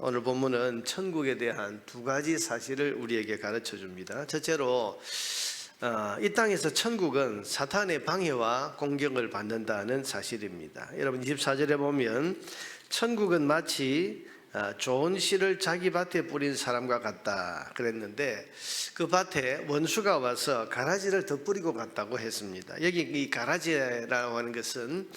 오늘 본문은 천국에 대한 두 가지 사실을 우리에게 가르쳐 줍니다. 첫째로 이 땅에서 천국은 사탄의 방해와 공격을 받는다는 사실입니다. 여러분 24절에 보면 천국은 마치 좋은 씨를 자기 밭에 뿌린 사람과 같다 그랬는데, 그 밭에 원수가 와서 가라지를 더 뿌리고 갔다고 했습니다. 여기 이 가라지라고 하는 것은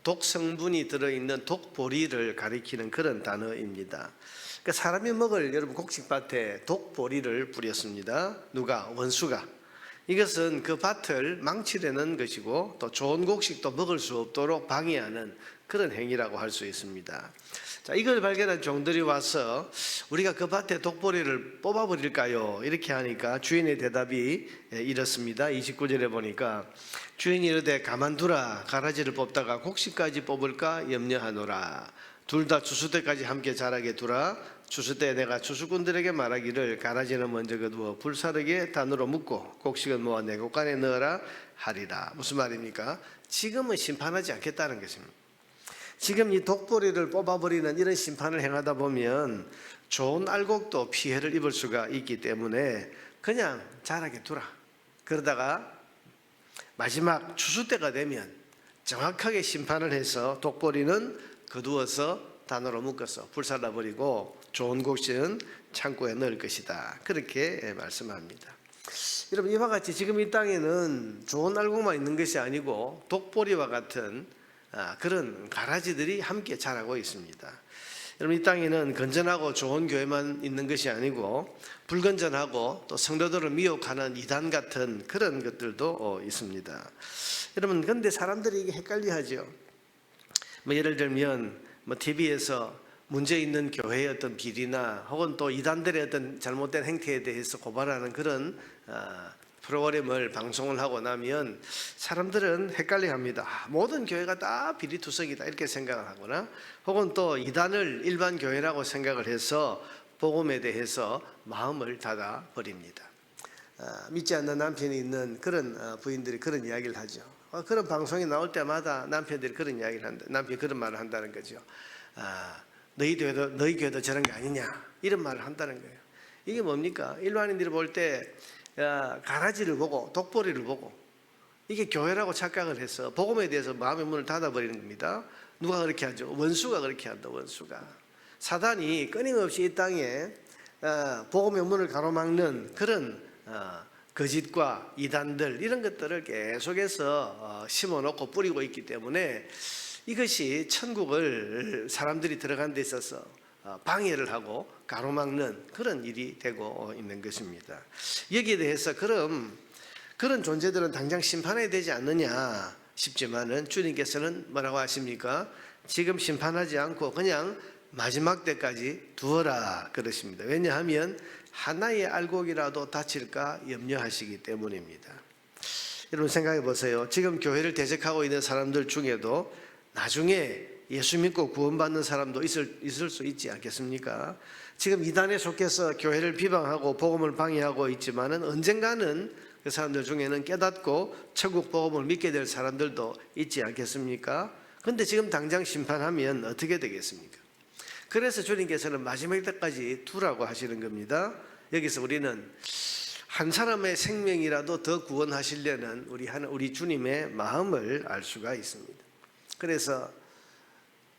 독 성분이 들어있는 독보리를 가리키는 그런 단어입니다. 그러니까 사람이 먹을 여러분 곡식밭에 독보리를 뿌렸습니다. 누가? 원수가. 이것은 그 밭을 망치려는 것이고 또 좋은 곡식도 먹을 수 없도록 방해하는 그런 행위라고 할 수 있습니다. 자, 이걸 발견한 종들이 와서 우리가 그 밭에 독보리를 뽑아버릴까요? 이렇게 하니까 주인의 대답이 이렇습니다. 29절에 보니까 주인이 이르되 가만두라. 가라지를 뽑다가 곡식까지 뽑을까 염려하노라. 둘 다 추수 때까지 함께 자라게 두라. 추수 때 내가 추수꾼들에게 말하기를 가라지는 먼저 거두어 불사르게 단으로 묶고 곡식은 모아 내 곡간에 넣어라 하리라. 무슨 말입니까? 지금은 심판하지 않겠다는 것입니다. 지금 이 독보리를 뽑아버리는 이런 심판을 행하다 보면 좋은 알곡도 피해를 입을 수가 있기 때문에 그냥 자라게 두라. 그러다가 마지막 추수 때가 되면 정확하게 심판을 해서 독보리는 거두어서 단으로 묶어서 불살라버리고 좋은 곡식은 창고에 넣을 것이다. 그렇게 말씀합니다. 여러분, 이와 같이 지금 이 땅에는 좋은 알곡만 있는 것이 아니고 독보리와 같은 그런 가라지들이 함께 자라고 있습니다. 여러분, 이 땅에는 건전하고 좋은 교회만 있는 것이 아니고 불건전하고 또 성도들을 미혹하는 이단 같은 그런 것들도 있습니다. 여러분, 그런데 사람들이 이게 헷갈려하죠. 예를 들면 TV에서 문제 있는 교회의 어떤 비리나 혹은 또 이단들의 어떤 잘못된 행태에 대해서 고발하는 그런 프로그램을 방송을 하고 나면 사람들은 헷갈려합니다. 모든 교회가 다 비리투성이다 이렇게 생각을 하거나, 혹은 또 이단을 일반 교회라고 생각을 해서 복음에 대해서 마음을 닫아 버립니다. 믿지 않는 남편이 있는 그런 부인들이 그런 이야기를 하죠. 그런 방송이 나올 때마다 남편들이 그런 이야기를 한다. 남편이 그런 말을 한다는 거죠. 너희 교회도 저런 게 아니냐 이런 말을 한다는 거예요. 이게 뭡니까? 일반인들이 볼 때 가라지를 보고 독보리를 보고 이게 교회라고 착각을 해서 복음에 대해서 마음의 문을 닫아버리는 겁니다. 누가 그렇게 하죠? 원수가 그렇게 한다. 원수가. 사단이 끊임없이 이 땅에 복음의 문을 가로막는 그런 거짓과 이단들 이런 것들을 계속해서 심어놓고 뿌리고 있기 때문에 이것이 천국을 사람들이 들어간 데 있어서 방해를 하고 가로막는 그런 일이 되고 있는 것입니다. 여기에 대해서 그런 존재들은 당장 심판해야 되지 않느냐 싶지만은 주님께서는 뭐라고 하십니까? 지금 심판하지 않고 그냥 마지막 때까지 두어라 그러십니다. 왜냐하면 하나의 알곡이라도 다칠까 염려하시기 때문입니다. 여러분 생각해 보세요. 지금 교회를 대적하고 있는 사람들 중에도 나중에 예수 믿고 구원받는 사람도 있을 수 있지 않겠습니까? 지금 이단에 속해서 교회를 비방하고 복음을 방해하고 있지만은 언젠가는 그 사람들 중에는 깨닫고 천국 복음을 믿게 될 사람들도 있지 않겠습니까? 그런데 지금 당장 심판하면 어떻게 되겠습니까? 그래서 주님께서는 마지막 때까지 두라고 하시는 겁니다. 여기서 우리는 한 사람의 생명이라도 더 구원하시려는 우리 주님의 마음을 알 수가 있습니다. 그래서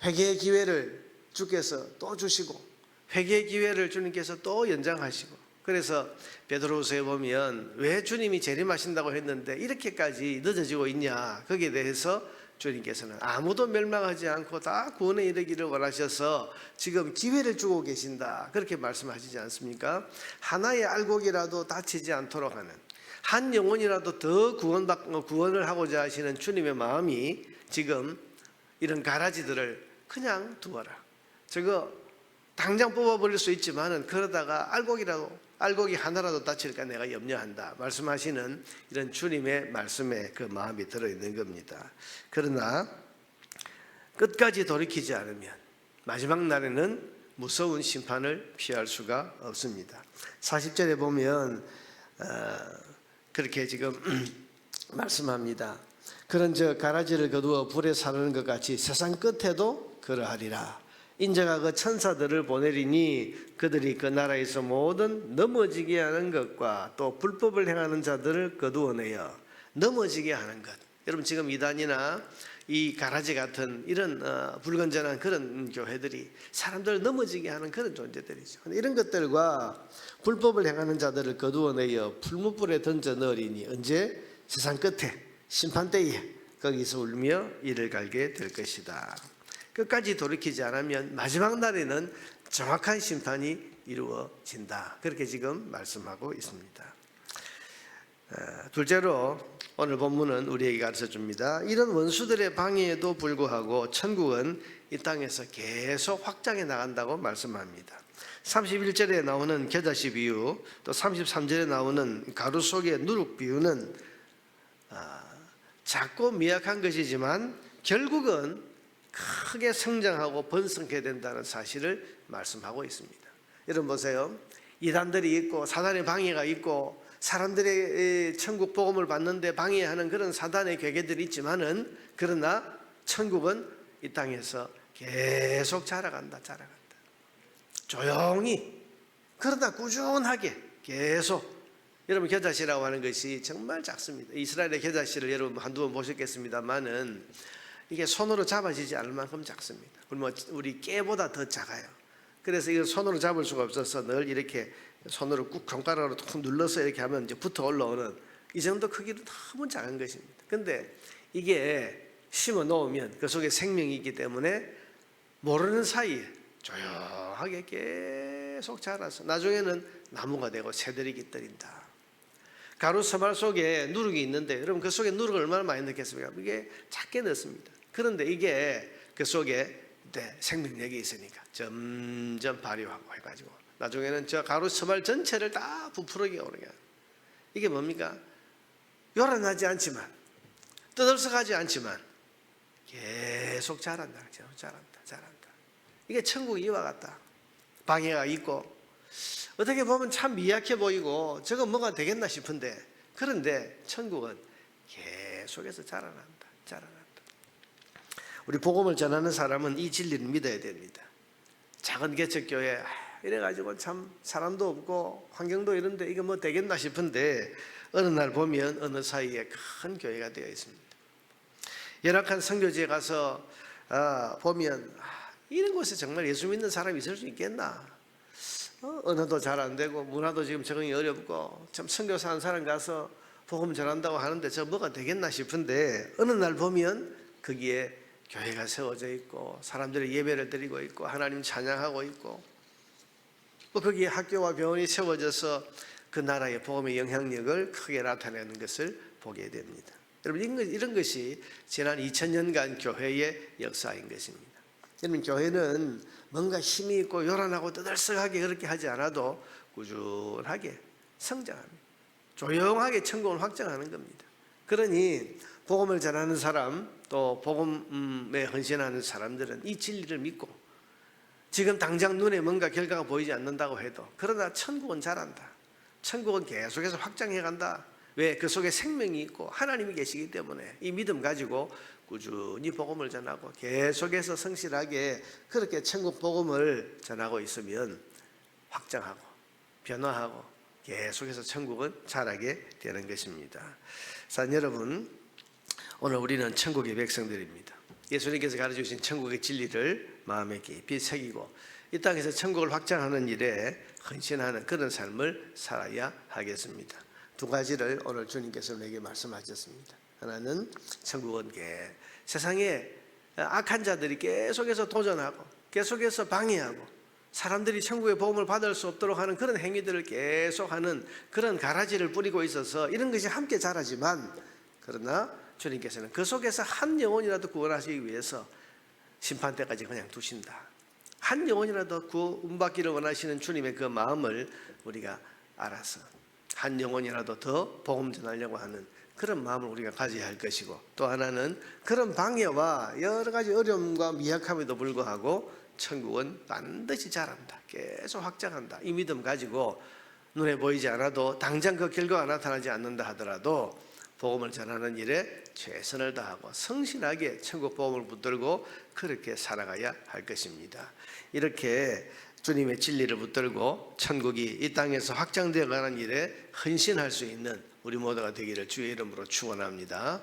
회개의 기회를 주께서 또 주시고 회개의 기회를 주님께서 또 연장하시고, 그래서 베드로후서에 보면 왜 주님이 재림하신다고 했는데 이렇게까지 늦어지고 있냐, 거기에 대해서 주님께서는 아무도 멸망하지 않고 다 구원에 이르기를 원하셔서 지금 기회를 주고 계신다 그렇게 말씀하시지 않습니까? 하나의 알곡이라도 다치지 않도록 하는 한 영혼이라도 더 구원을 하고자 하시는 주님의 마음이 지금 이런 가라지들을 그냥 두어라. 저거 당장 뽑아버릴 수 있지만은 그러다가 알곡이 하나라도 다칠까 내가 염려한다 말씀하시는 이런 주님의 말씀에 그 마음이 들어있는 겁니다. 그러나 끝까지 돌이키지 않으면 마지막 날에는 무서운 심판을 피할 수가 없습니다. 40절에 보면 그렇게 지금 말씀합니다. 그런 가라지를 거두어 불에 사르는 것 같이 세상 끝에도 그러하리라. 인자가 그 천사들을 보내리니 그들이 그 나라에서 모든 넘어지게 하는 것과 또 불법을 행하는 자들을 거두어내어 넘어지게 하는 것. 여러분 지금 이단이나 이 가라지 같은 이런 불건전한 그런 교회들이 사람들을 넘어지게 하는 그런 존재들이죠. 이런 것들과 불법을 행하는 자들을 거두어내어 풀무불에 던져 넣으리니 언제? 세상 끝에 심판때에 거기서 울며 이를 갈게 될 것이다. 끝까지 돌이키지 않으면 마지막 날에는 정확한 심판이 이루어진다. 그렇게 지금 말씀하고 있습니다. 둘째로 오늘 본문은 우리에게 가르쳐줍니다. 이런 원수들의 방해에도 불구하고 천국은 이 땅에서 계속 확장해 나간다고 말씀합니다. 31절에 나오는 겨자씨 비유, 또 33절에 나오는 가루 속의 누룩 비유는 작고 미약한 것이지만 결국은 크게 성장하고 번성해야 된다는 사실을 말씀하고 있습니다. 여러분 보세요. 이단들이 있고 사단의 방해가 있고 사람들의 천국 복음을 받는데 방해하는 그런 사단의 괴계들이 있지만은 그러나 천국은 이 땅에서 계속 자라간다. 조용히 그러나 꾸준하게 계속. 여러분 겨자씨라고 하는 것이 정말 작습니다. 이스라엘의 겨자씨를 여러분 한두 번 보셨겠습니다만은 이게 손으로 잡아지지 않을 만큼 작습니다. 그러면 우리 깨보다 더 작아요. 그래서 이걸 손으로 잡을 수가 없어서 늘 이렇게 손으로 꾹 손가락으로 툭 눌러서 이렇게 하면 이제 붙어 올라오는 이 정도 크기로 너무 작은 것입니다. 근데 이게 심어 놓으면 그 속에 생명이 있기 때문에 모르는 사이에 조용하게 계속 자라서 나중에는 나무가 되고 새들이 깃들인다. 가루 서말 속에 누룩이 있는데 여러분 그 속에 누룩을 얼마나 많이 넣겠습니까? 이게 작게 넣습니다. 그런데 이게 그 속에 생명력이 있으니까 점점 발효하고 해가지고 나중에는 저 가루 서말 전체를 다 부풀게 오르게 하는. 이게 뭡니까? 요란하지 않지만 떠들썩하지 않지만 계속 자란다. 이게 천국이 이와 같다. 방해가 있고 어떻게 보면 참 미약해 보이고 저거 뭐가 되겠나 싶은데 그런데 천국은 계속해서 자라난다. 우리 복음을 전하는 사람은 이 진리를 믿어야 됩니다. 작은 개척교회 이래가지고 참 사람도 없고 환경도 이런데 이거 뭐 되겠나 싶은데 어느 날 보면 어느 사이에 큰 교회가 되어 있습니다. 열악한 선교지에 가서 보면 이런 곳에 정말 예수 믿는 사람이 있을 수 있겠나? 언어도 잘 안 되고 문화도 지금 적응이 어렵고 참 선교사 한 사람 가서 복음 전한다고 하는데 저 뭐가 되겠나 싶은데 어느 날 보면 거기에 교회가 세워져 있고 사람들이 예배를 드리고 있고 하나님 찬양하고 있고 또 거기에 학교와 병원이 세워져서 그 나라의 복음의 영향력을 크게 나타내는 것을 보게 됩니다. 여러분 이런 것이 지난 2000년간 교회의 역사인 것입니다. 여러분 교회는 뭔가 힘이 있고 요란하고 떠들썩하게 그렇게 하지 않아도 꾸준하게 성장합니다. 조용하게 천국을 확장하는 겁니다. 그러니 복음을 전하는 사람 또 복음에 헌신하는 사람들은 이 진리를 믿고 지금 당장 눈에 뭔가 결과가 보이지 않는다고 해도 그러나 천국은 자란다. 천국은 계속해서 확장해 간다. 왜? 그 속에 생명이 있고 하나님이 계시기 때문에 이 믿음 가지고 꾸준히 복음을 전하고 계속해서 성실하게 그렇게 천국 복음을 전하고 있으면 확장하고 변화하고 계속해서 천국은 자라게 되는 것입니다. 자, 여러분 오늘 우리는 천국의 백성들입니다. 예수님께서 가르쳐주신 천국의 진리를 마음에 깊이 새기고 이 땅에서 천국을 확장하는 일에 헌신하는 그런 삶을 살아야 하겠습니다. 두 가지를 오늘 주님께서 내게 말씀하셨습니다. 하나는 천국은 세상에 악한 자들이 계속해서 도전하고 계속해서 방해하고 사람들이 천국의 복음을 받을 수 없도록 하는 그런 행위들을 계속하는 그런 가라지를 뿌리고 있어서 이런 것이 함께 자라지만 그러나 주님께서는 그 속에서 한 영혼이라도 구원하시기 위해서 심판 때까지 그냥 두신다. 한 영혼이라도 구원받기를 원하시는 주님의 그 마음을 우리가 알아서 한 영혼이라도 더 복음 전하려고 하는 그런 마음을 우리가 가져야 할 것이고 또 하나는 그런 방해와 여러 가지 어려움과 미약함에도 불구하고 천국은 반드시 자란다. 계속 확장한다. 이 믿음 가지고 눈에 보이지 않아도 당장 그 결과가 나타나지 않는다 하더라도 복음을 전하는 일에 최선을 다하고 성실하게 천국 복음을 붙들고 그렇게 살아가야 할 것입니다. 이렇게 주님의 진리를 붙들고 천국이 이 땅에서 확장되어 가는 일에 헌신할 수 있는 우리 모두가 되기를 주의 이름으로 축원합니다.